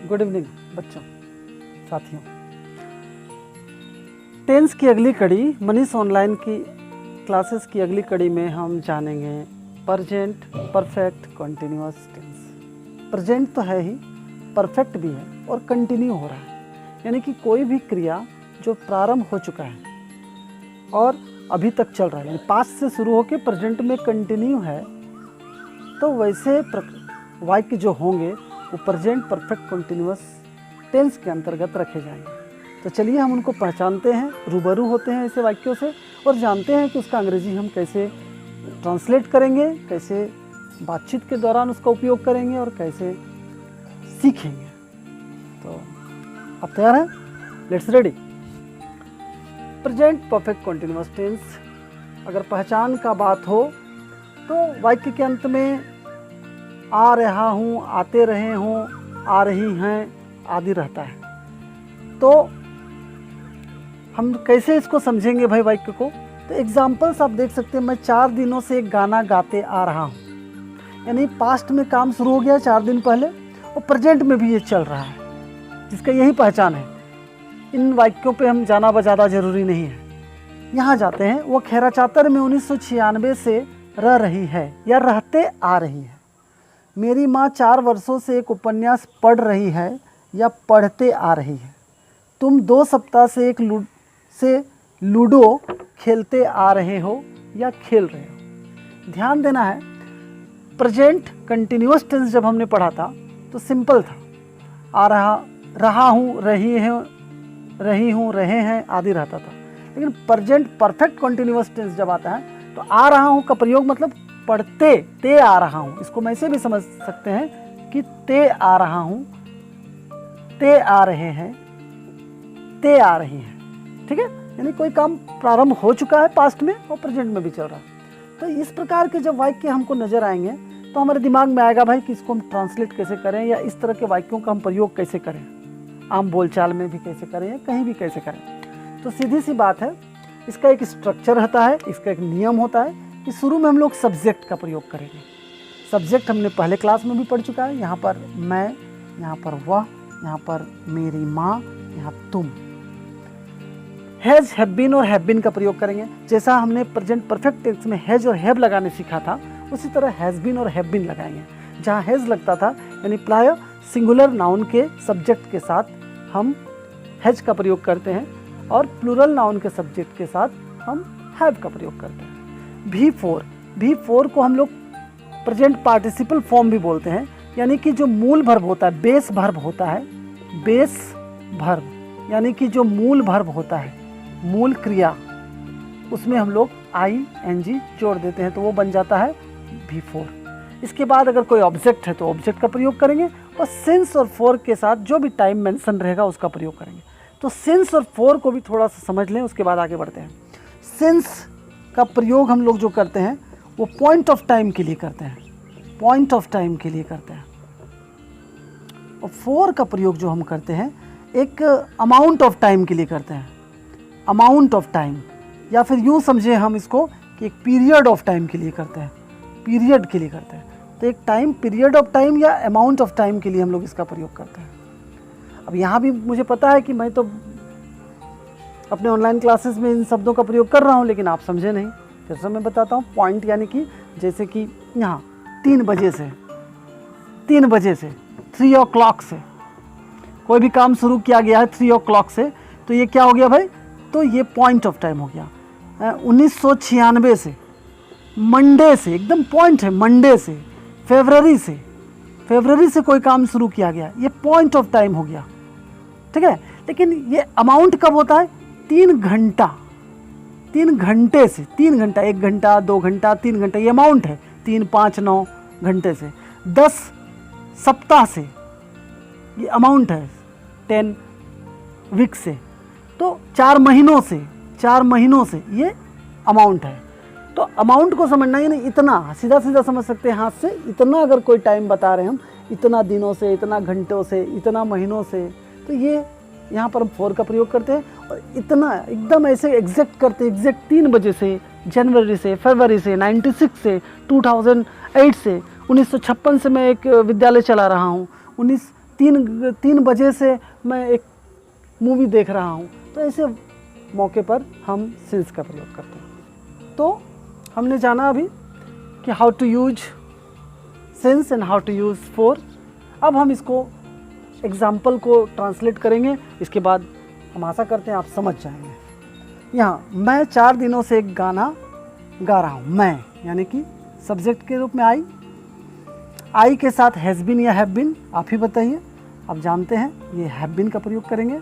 Good evening बच्चों, साथियों। Tense की अगली कड़ी, मनीष ऑनलाइन की क्लासेस की अगली कड़ी में हम जानेंगे present perfect continuous tense. Present तो है ही, परफेक्ट भी है और कंटिन्यू हो रहा है, यानी कि कोई भी क्रिया जो प्रारंभ हो चुका है और अभी तक चल रहा है, यानी पास्ट से शुरू होकर प्रेजेंट में कंटिन्यू है, तो वैसे वाक्य जो होंगे वो प्रेजेंट परफेक्ट कंटिन्यूअस टेंस के अंतर्गत रखे जाएंगे। तो चलिए हम उनको पहचानते हैं, रूबरू होते हैं ऐसे वाक्यों से और जानते हैं कि उसका अंग्रेजी हम कैसे ट्रांसलेट करेंगे, कैसे बातचीत के दौरान उसका उपयोग करेंगे और कैसे सीखेंगे। तो आप तैयार हैं? Let's ready. Present perfect continuous tense, अगर पहचान का बात हो तो वाक्य के अंत में आ रहा हूँ, आते रहे हों, आ रही हैं आदि रहता है। तो हम कैसे इसको समझेंगे भाई वाक्य को? तो एग्जाम्पल्स आप देख सकते हैं। मैं 4 दिनों से एक गाना गाते आ रहा हूँ, यानी पास्ट में काम शुरू हो गया 4 दिन पहले और प्रेजेंट में भी ये चल रहा है, जिसका यही पहचान है। इन वाक्यों पे हम जाना ज़्यादा जरूरी नहीं है। यहाँ जाते हैं। वो खैरा चातर में 1996 से रह रही है या रहते आ रही है। मेरी माँ 4 वर्षों से एक उपन्यास पढ़ रही है या पढ़ते आ रही है। तुम 2 सप्ताह से लूडो खेलते आ रहे हो या खेल रहे हो। ध्यान देना है, प्रेजेंट कंटिन्यूअस टेंस जब हमने पढ़ा था तो सिंपल था, आ रहा हूँ, रही हूँ, रहे हैं आदि रहता था। लेकिन प्रेजेंट परफेक्ट कंटिन्यूअस टेंस जब आता है तो आ रहा हूँ का प्रयोग मतलब पढ़ते ते आ रहा हूँ। इसको मैं ऐसे भी समझ सकते हैं कि ते आ रहा हूँ, ते आ रहे हैं, ते आ रही हैं। ठीक है, यानी कोई काम प्रारंभ हो चुका है पास्ट में और प्रेजेंट में भी चल रहा है। तो इस प्रकार के जब वाक्य हमको नजर आएंगे तो हमारे दिमाग में आएगा भाई कि इसको हम ट्रांसलेट कैसे करें या इस तरह के वाक्यों का हम प्रयोग कैसे करें, आम बोलचाल में भी कैसे करें या कहीं भी कैसे करें। तो सीधी सी बात है, इसका एक स्ट्रक्चर रहता है, इसका एक नियम होता है कि शुरू में हम लोग सब्जेक्ट का प्रयोग करेंगे। सब्जेक्ट हमने पहले क्लास में भी पढ़ चुका है। यहाँ पर मैं, यहाँ पर वह, यहाँ पर मेरी माँ, यहाँ तुम। हैज, हैव बीन और हैव बीन का प्रयोग करेंगे। जैसा हमने प्रेजेंट परफेक्ट टेंस में हैज और हैव लगाने सीखा था, उसी तरह हैज बीन और हैव बीन लगाएंगे। जहाँ हैज लगता था यानी प्राय सिंगुलर नाउन के सब्जेक्ट के साथ हम हैज का प्रयोग करते हैं और प्लूरल नाउन के सब्जेक्ट के साथ हम हैव का प्रयोग करते हैं। V4 को हम लोग प्रेजेंट पार्टिसिपल फॉर्म भी बोलते हैं, यानी कि जो मूल भर्ब होता है, बेस भर्ब होता है, बेस भर्ब यानी कि जो मूल भर्ब होता है, मूल क्रिया, उसमें हम लोग ING जोड़ देते हैं तो वो बन जाता है V4। इसके बाद अगर कोई ऑब्जेक्ट है तो ऑब्जेक्ट का प्रयोग करेंगे और सिंस और फॉर के साथ जो भी टाइम मेंशन रहेगा उसका प्रयोग करेंगे। तो सिंस और फॉर को भी थोड़ा सा समझ लें, उसके बाद आगे बढ़ते हैं। सिंस का प्रयोग हम लोग जो करते हैं वो पॉइंट ऑफ टाइम के लिए करते हैं, पॉइंट ऑफ टाइम के लिए करते हैं। और फॉर का प्रयोग जो हम करते हैं एक अमाउंट ऑफ टाइम के लिए करते हैं, अमाउंट ऑफ टाइम, या फिर यूँ समझे हम इसको कि एक पीरियड ऑफ टाइम के लिए करते हैं, पीरियड के लिए करते हैं। तो एक टाइम, पीरियड ऑफ टाइम या अमाउंट ऑफ टाइम के लिए हम लोग इसका प्रयोग करते हैं। अब यहाँ भी मुझे पता है कि मैं तो अपने ऑनलाइन क्लासेस में इन शब्दों का प्रयोग कर रहा हूँ, लेकिन आप समझे नहीं। फिर से मैं बताता हूँ। पॉइंट यानी कि जैसे कि यहाँ 3 बजे से 3 o'clock से कोई भी काम शुरू किया गया है 3 o'clock से, तो ये क्या हो गया भाई? तो ये पॉइंट ऑफ टाइम हो गया। 1996 से, मंडे से, एकदम पॉइंट है, मंडे से, फरवरी से कोई काम शुरू किया गया, ये पॉइंट ऑफ टाइम हो गया। ठीक है, लेकिन ये अमाउंट कब होता है? 3 घंटे से, 3 घंटा, 1 घंटा, 2 घंटा, 3 घंटा, ये अमाउंट है। 3, 5, 9 घंटे से। 10 सप्ताह से, ये अमाउंट है। 10 वीक से, तो 4 महीनों से ये अमाउंट है। तो अमाउंट को समझना यानी इतना, सीधा समझ सकते हैं हाथ से, इतना अगर कोई टाइम बता रहे हैं हम, इतना दिनों से, इतना घंटों से, इतना महीनों से, तो ये यहाँ पर हम फॉर का प्रयोग करते हैं। और इतना एकदम ऐसे एग्जैक्ट करते हैं, एग्जैक्ट 3 बजे से, जनवरी से, फरवरी से, 96 से, 2008 से, 1956 से मैं एक विद्यालय चला रहा हूँ, तीन बजे से मैं एक मूवी देख रहा हूँ, तो ऐसे मौके पर हम सिंस का प्रयोग करते हैं। तो हमने जाना अभी कि how to use since and how to use for. अब हम इसको एग्जाम्पल को ट्रांसलेट करेंगे, इसके बाद हम आशा करते हैं आप समझ जाएंगे। यहाँ मैं 4 दिनों से एक गाना गा रहा हूँ। मैं यानी कि सब्जेक्ट के रूप में आई के साथ हैज़ बीन या हैव बीन, आप ही बताइए। आप जानते हैं ये हैव बीन का प्रयोग करेंगे।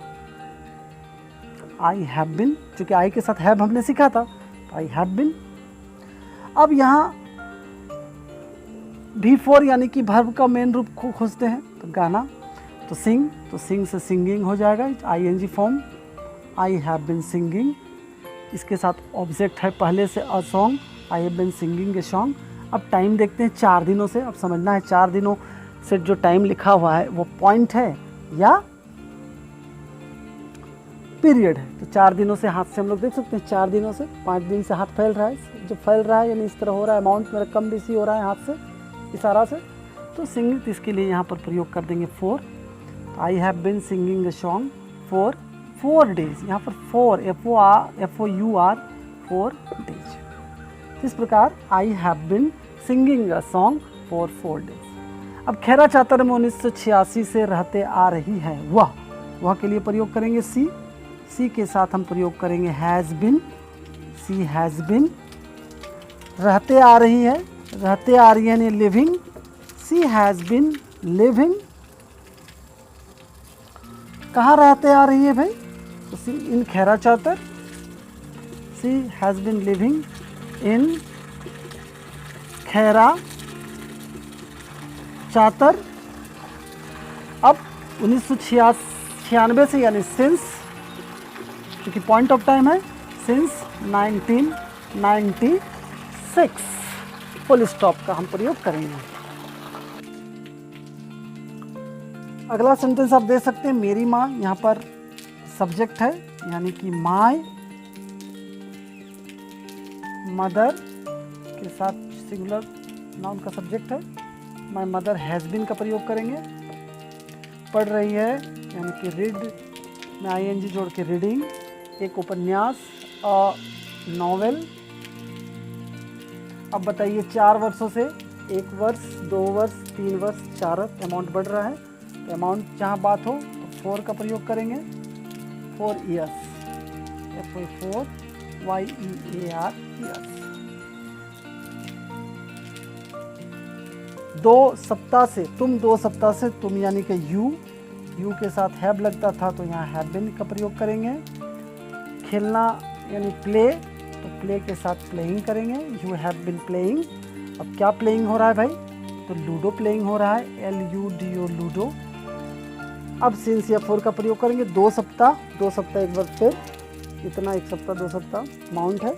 आई हैव बीन, चूँकि आई के साथ हैव हमने सीखा था, तो आई हैव बीन। अब यहाँ बिफोर यानी कि वर्ब का मेन रूप को खोजते हैं, तो गाना, तो सिंग से सिंगिंग हो जाएगा, ING form, I have been singing. इसके साथ ऑब्जेक्ट है पहले से a song, I have been singing a song. अब टाइम देखते हैं 4 दिनों से। अब समझना है 4 दिनों से जो टाइम लिखा हुआ है वो पॉइंट है या पीरियड है। तो 4 दिनों से हाथ से हम लोग देख सकते हैं, 4 दिनों से 5 दिन से हाथ फैल रहा है, जो फैल रहा है यानी इस तरह हो रहा है, अमाउंट मेरा कम बेसी हो रहा है हाथ से, इशारा से। तो सिंगिंग, तो इसके लिए यहाँ पर प्रयोग कर देंगे for. I have been singing a song for 4 days। यहाँ पर फॉर FOUR 4 days। इस प्रकार I have been singing a song for 4 days। अब खैरा चातर में 1986 से रहते आ रही है वह के लिए प्रयोग करेंगे सी के साथ हम प्रयोग करेंगे हैज़ बिन, सी हैज़ बिन। रहते आ रही है, रहते आ रही है यानी living, she has been living. कहाँ रहते आ रही है भाई? तो she in Khaira Chatar, she has been living in Khaira Chatar. अब 1996 से यानी सिंस, क्योंकि पॉइंट ऑफ टाइम है, सिंस 1996 फुल स्टॉप का हम प्रयोग करेंगे। अगला सेंटेंस आप देख सकते हैं, मेरी माँ। यहाँ पर सब्जेक्ट है यानी कि माय मदर के साथ सिंगुलर नाउन का सब्जेक्ट है। माय मदर हैज़ बीन का प्रयोग करेंगे। पढ़ रही है यानी कि रीड में ING जोड़ के रीडिंग, एक उपन्यास, नॉवेल। अब बताइए 4 वर्षों से 1 वर्ष, 2 वर्ष, 3 वर्ष, 4 अमाउंट बढ़ रहा है। तो अमाउंट जहाँ बात हो तो 4 का प्रयोग करेंगे। 4 years, FOR YEAR years। 2 सप्ताह से, तुम 2 सप्ताह से, तुम यानी कि यू के साथ हैव लगता था, तो यहाँ हैव बीन का प्रयोग करेंगे। खेलना यानी प्ले, तो प्ले के साथ प्लेइंग करेंगे, यू हैव बीन प्लेइंग। अब क्या प्लेइंग हो रहा है भाई? तो लूडो प्लेइंग हो रहा है, LUDO लूडो। अब सिंस या फॉर का प्रयोग करेंगे। 2 सप्ताह, 2 सप्ताह एक बार फिर, इतना 1 सप्ताह 2 सप्ताह अमाउंट है,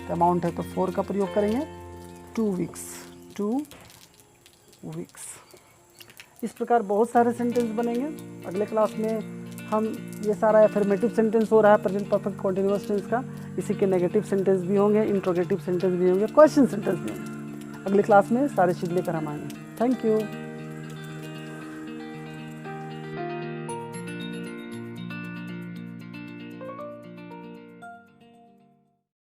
तो अमाउंट है तो 4 का प्रयोग करेंगे। 2 weeks, 2 weeks। इस प्रकार बहुत सारे सेंटेंस बनेंगे। अगले क्लास में हम ये सारा एफर्मेटिव सेंटेंस हो रहा है प्रेजेंट परफेक्ट कंटीन्यूअस टेंस का, इसी के नेगेटिव सेंटेंस भी होंगे, इंट्रोगेटिव सेंटेंस भी होंगे, क्वेश्चन सेंटेंस भी होंगे। अगली क्लास में सारे चीज़ लेकर हम आएंगे। Thank you.